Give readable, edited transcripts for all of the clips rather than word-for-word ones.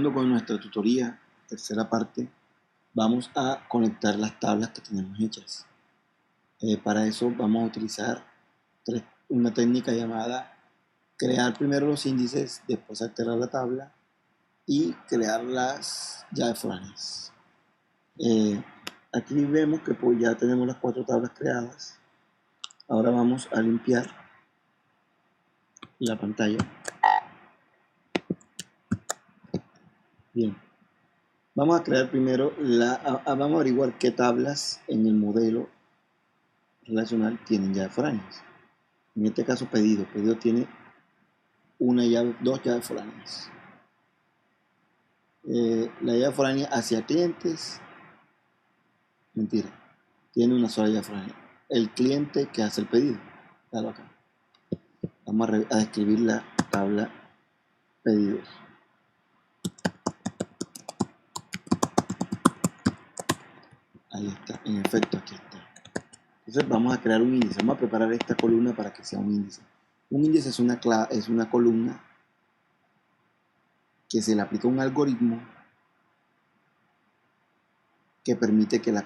Continuando con nuestra tutoría, tercera parte, vamos a conectar las tablas que tenemos hechas. Para eso vamos a utilizar una técnica llamada crear primero los índices, después alterar la tabla y crear las llaves foráneas. Aquí vemos que pues ya tenemos las 4 tablas creadas. Ahora vamos a limpiar la pantalla. Bien, vamos a crear primero, vamos a averiguar qué tablas en el modelo relacional tienen llaves foráneas. En este caso pedido tiene dos llaves foráneas. La llave foránea hacia clientes, mentira, tiene una sola llave foránea. El cliente que hace el pedido, dalo acá. Vamos a describir la tabla pedidos. Ahí está, en efecto aquí está. Entonces vamos a crear un índice, vamos a preparar esta columna para que sea un índice. Un índice es una columna que se le aplica un algoritmo que permite que las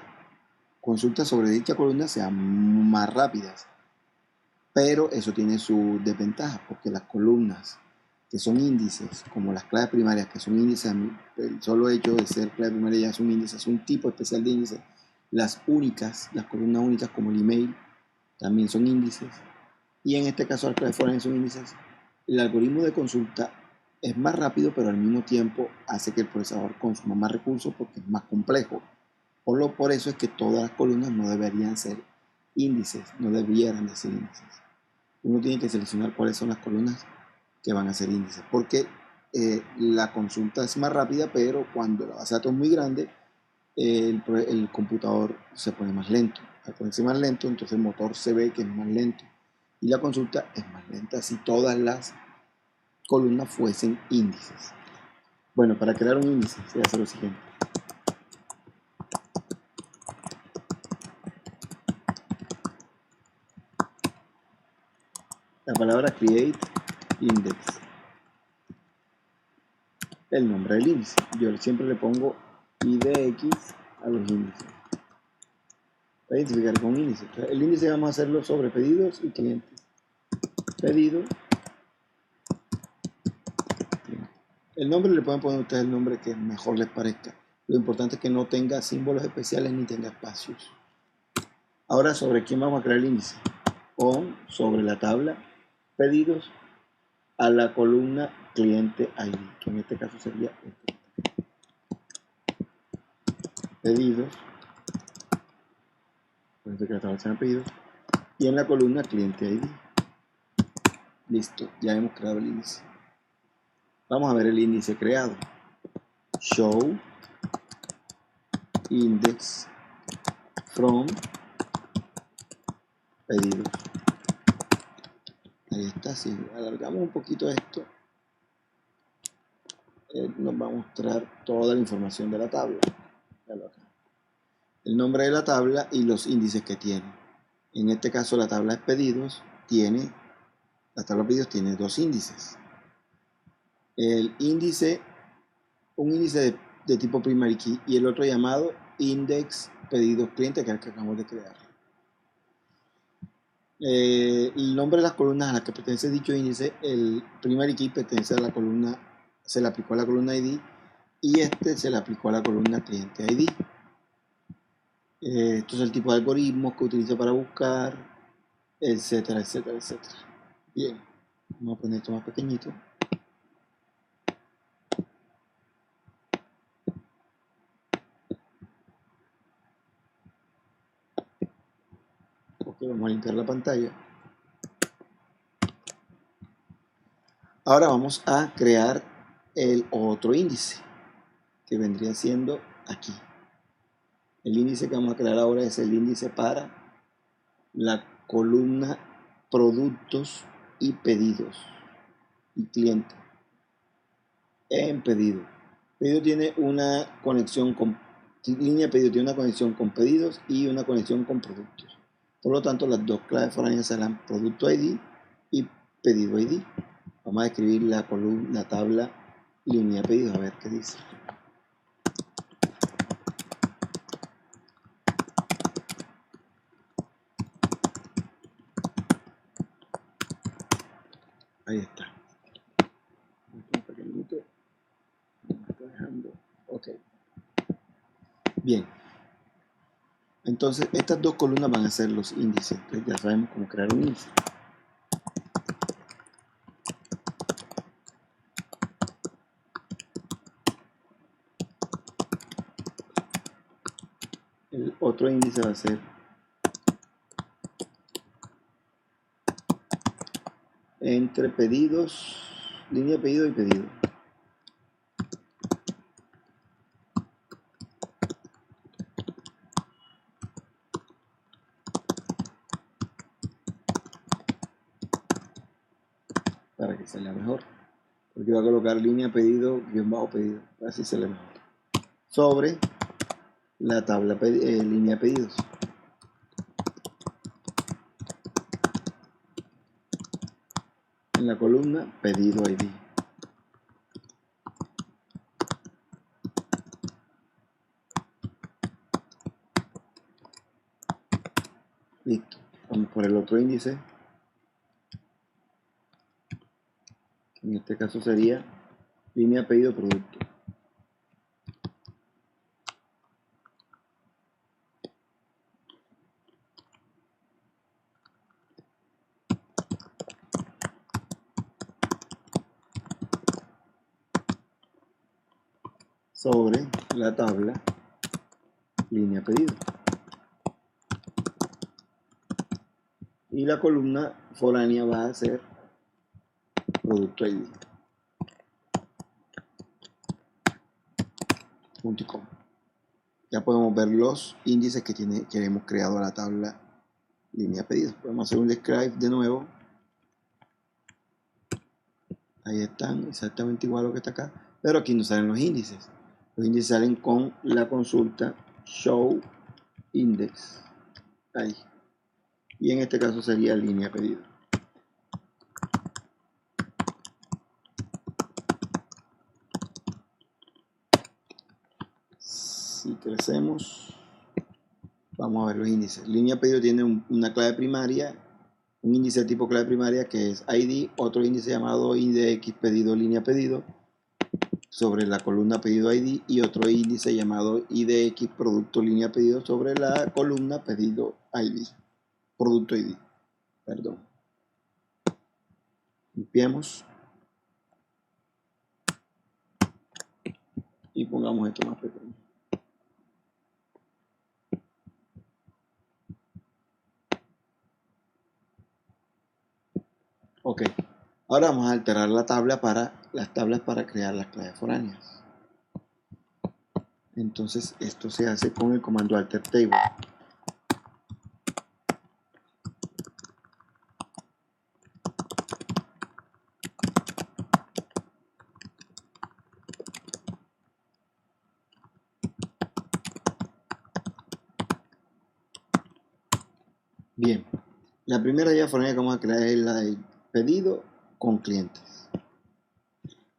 consultas sobre dicha columna sean más rápidas. Pero eso tiene su desventaja, porque las columnas que son índices, como las claves primarias, que son índices, el solo hecho de ser clave primaria ya es un índice, es un tipo especial de índice. Las columnas únicas como el email, también son índices. Y en este caso las claves foráneas son índices. El algoritmo de consulta es más rápido, pero al mismo tiempo hace que el procesador consuma más recursos porque es más complejo. Por eso es que todas las columnas no deberían ser índices, no debieran de ser índices. Uno tiene que seleccionar cuáles son las columnas que van a ser índices, porque la consulta es más rápida, pero cuando la base de datos es muy grande, el computador se pone más lento. Al ponerse más lento, entonces el motor se ve que es más lento y la consulta es más lenta si todas las columnas fuesen índices. Bueno, para crear un índice se hace lo siguiente. La palabra create index, el nombre del índice. Yo siempre le pongo IDX a los índices para identificar con un índice. Entonces, el índice vamos a hacerlo sobre pedidos y clientes. Pedido. El nombre le pueden poner ustedes el nombre que mejor les parezca. Lo importante es que no tenga símbolos especiales ni tenga espacios. Ahora, ¿sobre quién vamos a crear el índice? Sobre la tabla pedidos a la columna cliente ID, que en este caso sería este. Pedidos, pueden ser que la tabla sean pedidos, y en la columna cliente ID. Listo, ya hemos creado el índice. Vamos a ver el índice creado. Show index from pedidos. Ahí está, si alargamos un poquito esto, nos va a mostrar toda la información de la tabla. El nombre de la tabla y los índices que tiene. En este caso la tabla de pedidos la tabla de pedidos tiene dos índices. El índice, un índice de tipo primary key y el otro llamado index pedidos cliente, que es el que acabamos de crear. El nombre de las columnas a las que pertenece dicho índice, el primary key pertenece a la columna, se le aplicó a la columna ID y este se le aplicó a la columna cliente ID. Esto es el tipo de algoritmos que utiliza para buscar, etcétera, etcétera, etcétera. Bien, vamos a poner esto más pequeñito. Ok, vamos a limpiar la pantalla. Ahora vamos a crear el otro índice, que vendría siendo aquí. El índice que vamos a crear ahora es el índice para la columna productos y pedidos y cliente. En pedido. Pedido tiene una conexión con línea pedido tiene una conexión con pedidos y una conexión con productos. Por lo tanto, las dos claves foráneas serán producto ID y pedido ID. Vamos a escribir la tabla línea de pedidos, a ver qué dice. Ahí está. Un pequeñito. Me está dejando. Ok. Bien. Entonces, estas dos columnas van a ser los índices. Entonces, ya sabemos cómo crear un índice. El otro índice va a ser entre pedidos, línea de pedido y pedido. Para que se lea mejor. Porque voy a colocar línea pedido, guión bajo pedido. Así se lee mejor. Sobre la tabla línea de pedidos. En la columna pedido ID. Listo. Vamos por el otro índice. En este caso sería línea de pedido producto. Sobre la tabla línea pedido. Y la columna foránea va a ser producto ID. .com. Ya podemos ver los índices que hemos creado a la tabla línea pedido. Podemos hacer un describe de nuevo. Ahí están, exactamente igual a lo que está acá. Pero aquí no salen los índices. Los índices salen con la consulta show index. Ahí. Y en este caso sería línea pedido. Si crecemos, vamos a ver los índices. Línea pedido tiene una clave primaria, un índice de tipo clave primaria que es ID, otro índice llamado IDX pedido línea pedido sobre la columna pedido ID y otro índice llamado IDX producto línea pedido sobre la columna pedido ID, producto ID, perdón. Limpiemos y pongamos esto más pequeño. Ok, ahora vamos a alterar las tablas para crear las claves foráneas. Entonces esto se hace con el comando alter table. Bien, la primera llave foránea que vamos a crear es la de pedido con clientes.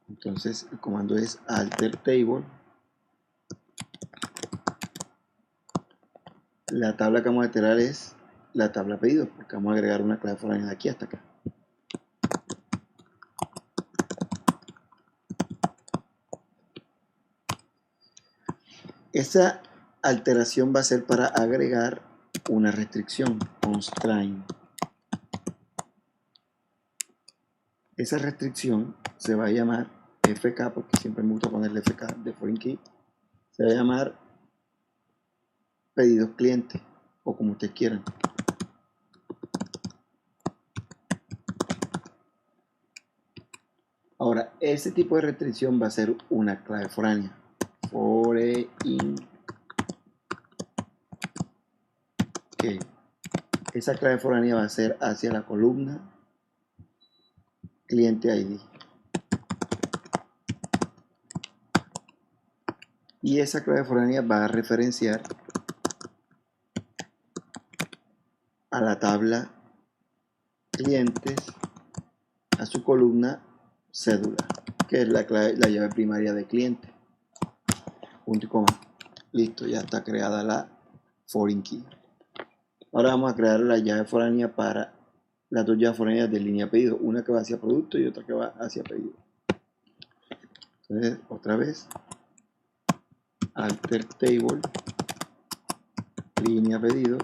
Entonces el comando es alter table. La tabla que vamos a alterar es la tabla pedido, porque vamos a agregar una clave foránea de aquí hasta acá. Esa alteración va a ser para agregar una restricción, constraint. Esa restricción se va a llamar FK, porque siempre me gusta ponerle FK de foreign key. Se va a llamar pedidos clientes, o como ustedes quieran. Ahora, ese tipo de restricción va a ser una clave foránea. Foreign key. Esa clave foránea va a ser hacia la columna cliente ID. Y esa clave foránea va a referenciar a la tabla clientes, a su columna cédula. que es la llave primaria de cliente. Punto y coma. Listo, ya está creada la foreign key. Ahora vamos a crear la llave foránea para las dos llaves foráneas de línea pedido, una que va hacia producto y otra que va hacia pedido. Entonces, otra vez, alter table, línea pedido,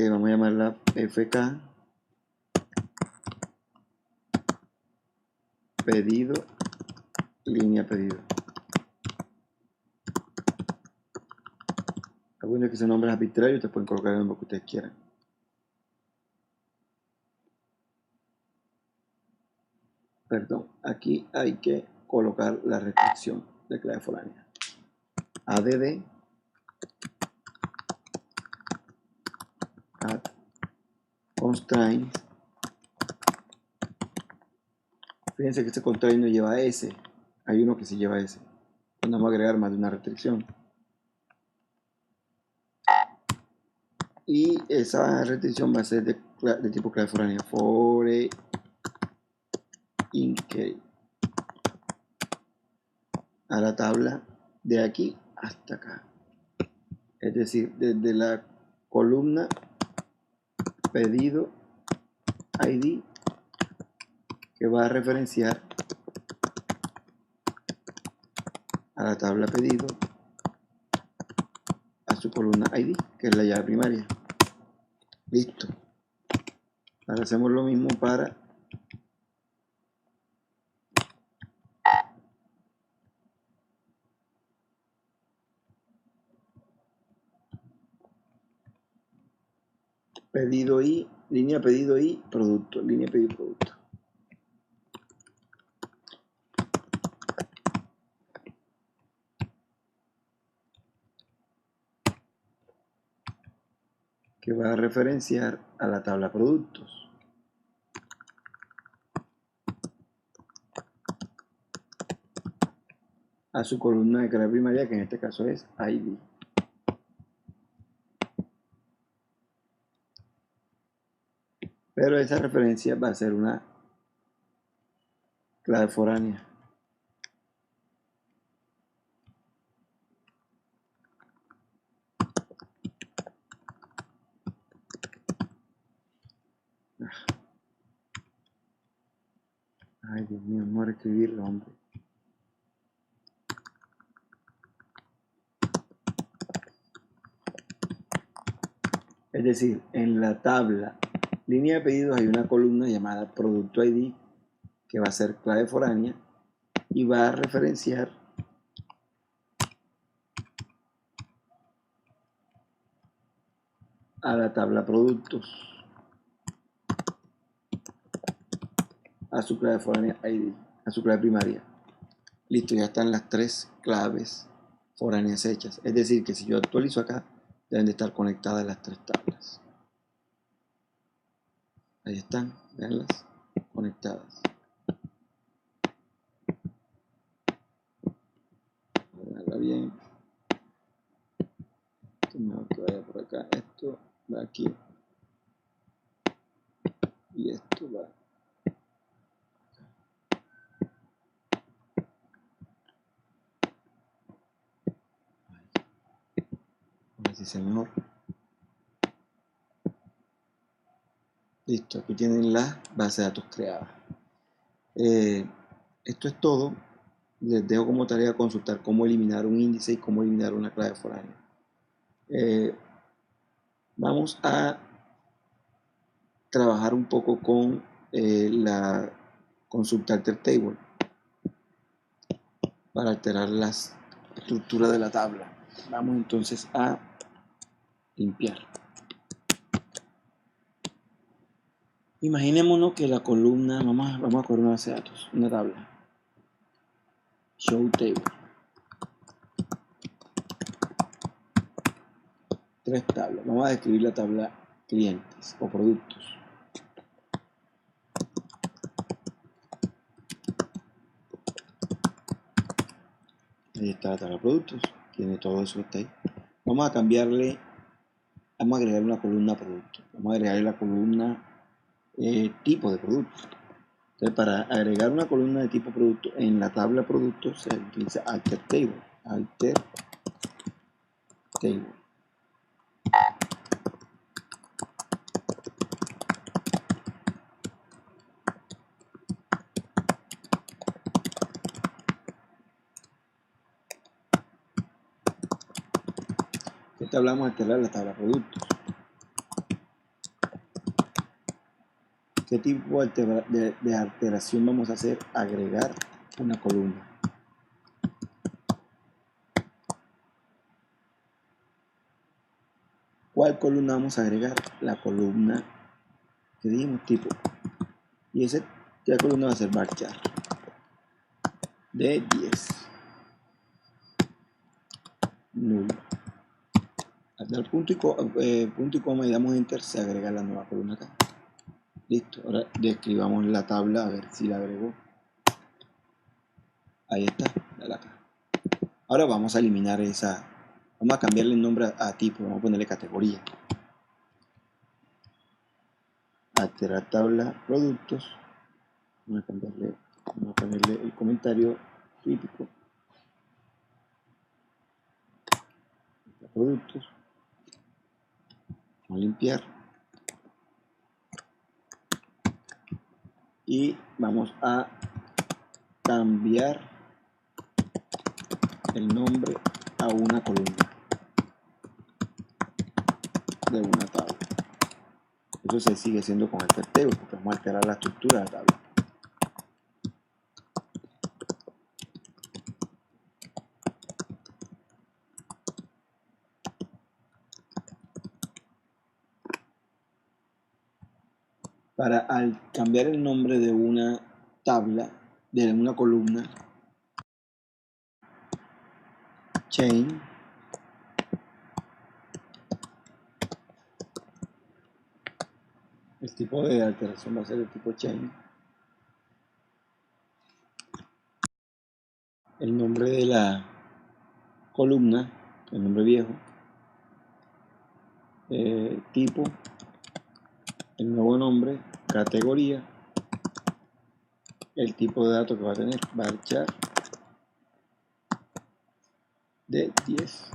vamos a llamarla FK, pedido, línea pedido. Algunos que son nombres arbitrarios, ustedes pueden colocar el nombre que ustedes quieran. Perdón, aquí hay que colocar la restricción de clave foránea. ADD add constraints. Fíjense que este constraint no lleva S. Hay uno que sí lleva S. Entonces vamos a agregar más de una restricción. Y esa restricción va a ser de tipo clave foránea. Foreign key. A la tabla de aquí hasta acá. Es decir, desde la columna pedido ID que va a referenciar a la tabla pedido a su columna ID, que es la llave primaria. Listo. Ahora hacemos lo mismo para pedido y línea pedido y producto, línea pedido y producto. Que va a referenciar a la tabla productos. A su columna de clave primaria, que en este caso es ID. Pero esa referencia va a ser una clave foránea. Ay, Dios mío, vamos a escribirlo, hombre. Es decir, en la tabla línea de pedidos hay una columna llamada producto ID que va a ser clave foránea y va a referenciar a la tabla productos, a su clave foránea ID, a su clave primaria. Listo, ya están las tres claves foráneas hechas. Es decir, que si yo actualizo acá, deben de estar conectadas las tres tablas. Ahí están, veanlas, conectadas. Voy a verla bien. Esto mejor que vaya por acá. Esto va aquí. Y esto va. A ver si sea mejor. Listo, aquí tienen la base de datos creada. Esto es todo. Les dejo como tarea consultar cómo eliminar un índice y cómo eliminar una clave foránea. Vamos a trabajar un poco con la consulta alter table para alterar la estructura de la tabla. Vamos entonces a limpiar. Imaginémonos que la columna, vamos a coger una base de datos, una tabla. Show table. Tres tablas. Vamos a describir la tabla clientes o productos. Ahí está la tabla productos. Tiene todo eso que está ahí. Vamos a cambiarle vamos a agregar una columna producto. Vamos a agregar la columna tipo de producto. Entonces, para agregar una columna de tipo producto en la tabla producto se utiliza alter table. Alter table. ¿Qué te hablamos de alterar la tabla productos? ¿Qué tipo de alteración vamos a hacer? Agregar una columna. ¿Cuál columna vamos a agregar? La columna que dijimos tipo. Y esa columna va a ser varchar de 10. Nulo. Al dar punto y coma y damos enter, se agrega la nueva columna acá. Listo. Ahora describamos la tabla a ver si la agregó. Ahí está. Dale acá. Ahora vamos a eliminar esa. Vamos a cambiarle el nombre a tipo. Vamos a ponerle categoría. Alterar tabla productos. Vamos a ponerle el comentario típico. Productos. Vamos a limpiar. Y vamos a cambiar el nombre a una columna de una tabla. Eso se sigue haciendo con alter table porque vamos a alterar la estructura de la tabla. Para cambiar el nombre de una tabla, de una columna, chain, el tipo de alteración va a ser el tipo chain, el nombre de la columna, el nombre viejo, tipo, el nuevo nombre, categoría, el tipo de datos que va a tener, varchar de 10.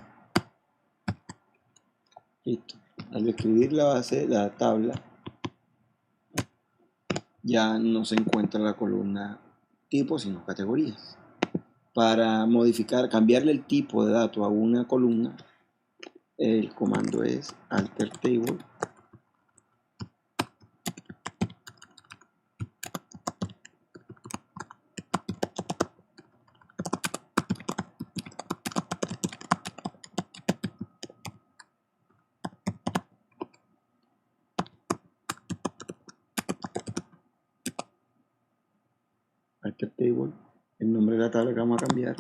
Listo. Al describir la base, la tabla, ya no se encuentra la columna tipo, sino categorías. Para modificar, cambiarle el tipo de dato a una columna, el comando es alter table el nombre de la tabla que vamos a cambiar,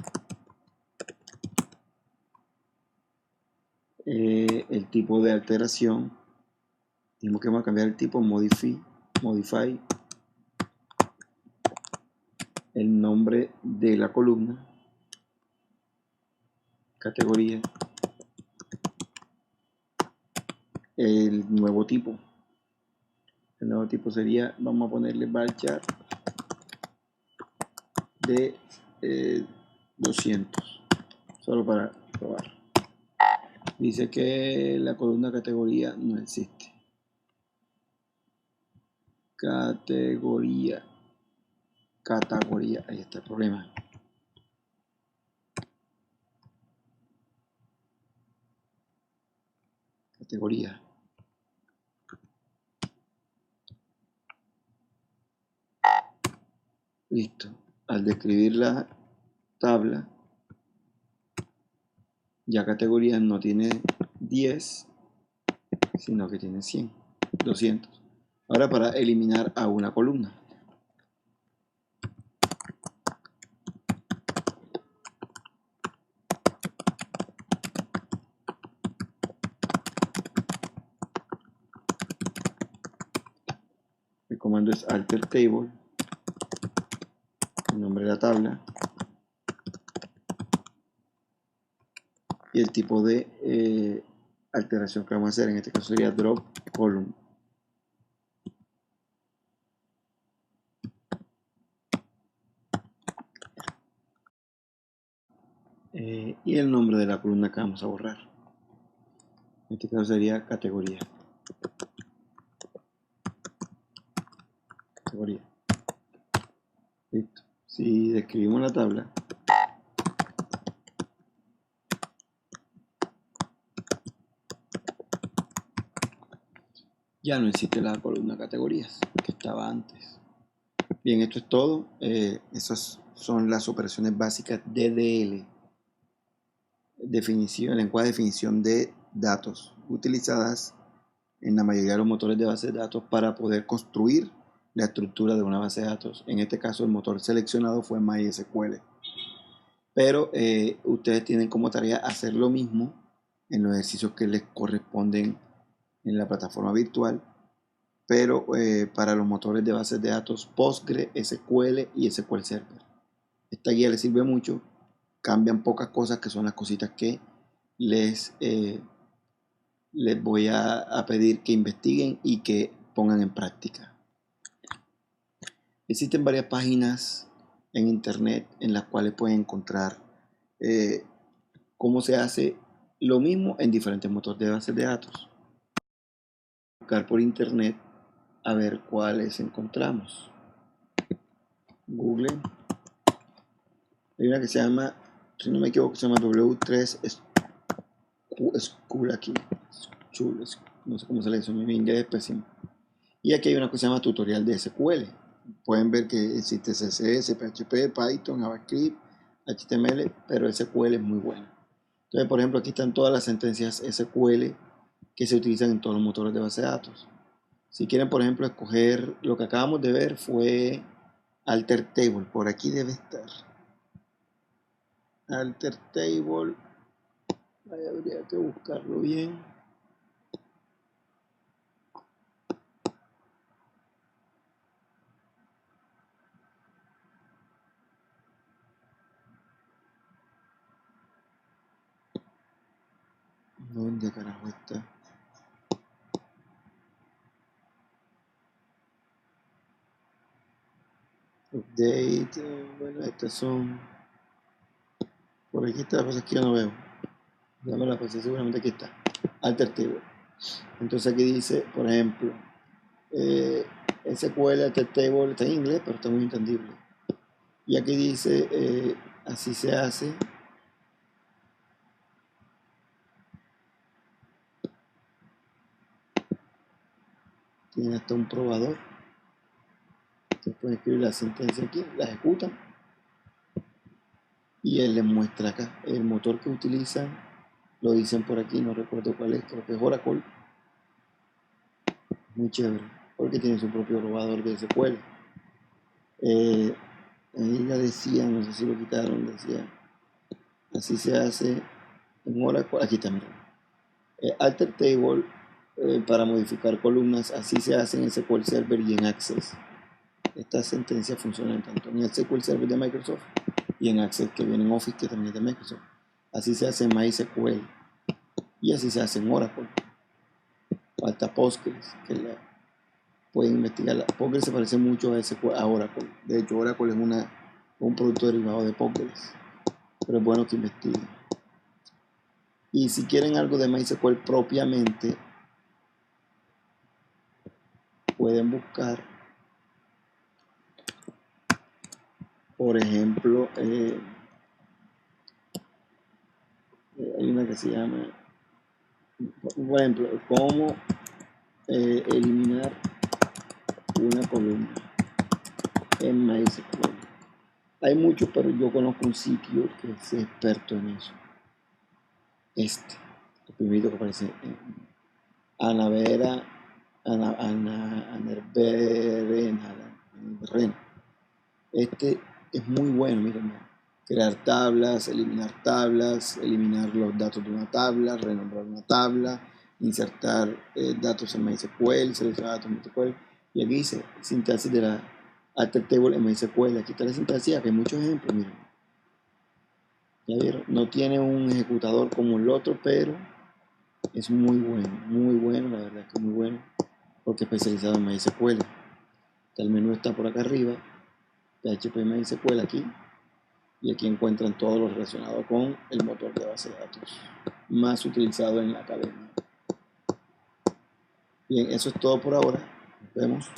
el tipo de alteración, dijimos que vamos a cambiar el tipo, modify, el nombre de la columna, categoría, el nuevo tipo. El nuevo tipo sería, vamos a ponerle varchar de 200, solo para probar. Dice que la columna categoría no existe. Categoría, ahí está el problema. Categoría. Listo. Al describir la tabla, ya categoría no tiene 10, sino que tiene 100, 200. Ahora para eliminar a una columna. El comando es alter table, el nombre de la tabla y el tipo de alteración que vamos a hacer. En este caso sería drop column. Y el nombre de la columna que vamos a borrar. En este caso sería categoría. Listo. Si describimos la tabla, ya no existe la columna categorías que estaba antes. Bien, esto es todo. Esas son las operaciones básicas DDL, lenguaje de definición de datos, utilizadas en la mayoría de los motores de base de datos para poder construir la estructura de una base de datos. En este caso, el motor seleccionado fue MySQL. Pero ustedes tienen como tarea hacer lo mismo en los ejercicios que les corresponden en la plataforma virtual, pero para los motores de bases de datos Postgre, SQL y SQL Server. Esta guía les sirve mucho, cambian pocas cosas que son las cositas que les voy a pedir que investiguen y que pongan en práctica. Existen varias páginas en internet en las cuales pueden encontrar cómo se hace lo mismo en diferentes motores de bases de datos. Buscar por internet a ver cuáles encontramos. Google. Hay una que se llama, si no me equivoco, se llama W3 School aquí. No sé cómo se le dice, mi inglés es pésimo. Y aquí hay una que se llama tutorial de SQL. Pueden ver que existe CSS, PHP, Python, JavaScript, HTML, pero SQL es muy bueno. Entonces, por ejemplo, aquí están todas las sentencias SQL que se utilizan en todos los motores de base de datos. Si quieren, por ejemplo, escoger lo que acabamos de ver fue Alter Table. Por aquí debe estar. Alter Table. Ahí habría que buscarlo bien. ¿Dónde carajo está? Update. Bueno, estas son. Por aquí está la cosa que yo no veo. Ya me la pasé, seguramente aquí está. Alter Table. Entonces aquí dice, por ejemplo, SQL Alter Table está en inglés, pero está muy entendible. Y aquí dice, así se hace. Tiene hasta un probador. Ustedes pueden escribir la sentencia aquí, la ejecutan y él les muestra acá. El motor que utilizan, lo dicen por aquí, no recuerdo cuál es, creo que es Oracle. Muy chévere, porque tiene su propio probador de SQL. Ahí ya decía, no sé si lo quitaron, decía, así se hace en Oracle. Aquí también. Alter Table para modificar columnas, así se hace en SQL Server y en Access. Estas sentencias funcionan tanto en el SQL Server de Microsoft y en Access, que viene en Office, que también es de Microsoft. Así se hace en MySQL y así se hace en Oracle. Falta Postgres, que pueden investigar. Postgres se parece mucho a Oracle. De hecho, Oracle es un producto derivado de Postgres, pero es bueno que investiguen. Y si quieren algo de MySQL propiamente, pueden buscar, por ejemplo, hay una que se llama, por ejemplo, cómo eliminar una columna en MySQL. Hay muchos, pero yo conozco un sitio que es experto en eso. El primerito que aparece en Anaverena. Este es muy bueno, miren. Crear tablas, eliminar los datos de una tabla, renombrar una tabla, insertar datos en MySQL, seleccionar datos en MySQL. Y aquí dice sintaxis de la Alter Table en MySQL. Aquí está la sintaxis, aquí hay muchos ejemplos, miren. Ya vieron, no tiene un ejecutador como el otro, pero Es muy bueno, la verdad que muy bueno, porque es especializado en MySQL. El menú está por acá arriba, PHP MySQL aquí, y aquí encuentran todo lo relacionado con el motor de base de datos más utilizado en la academia. Bien, eso es todo por ahora. Nos vemos.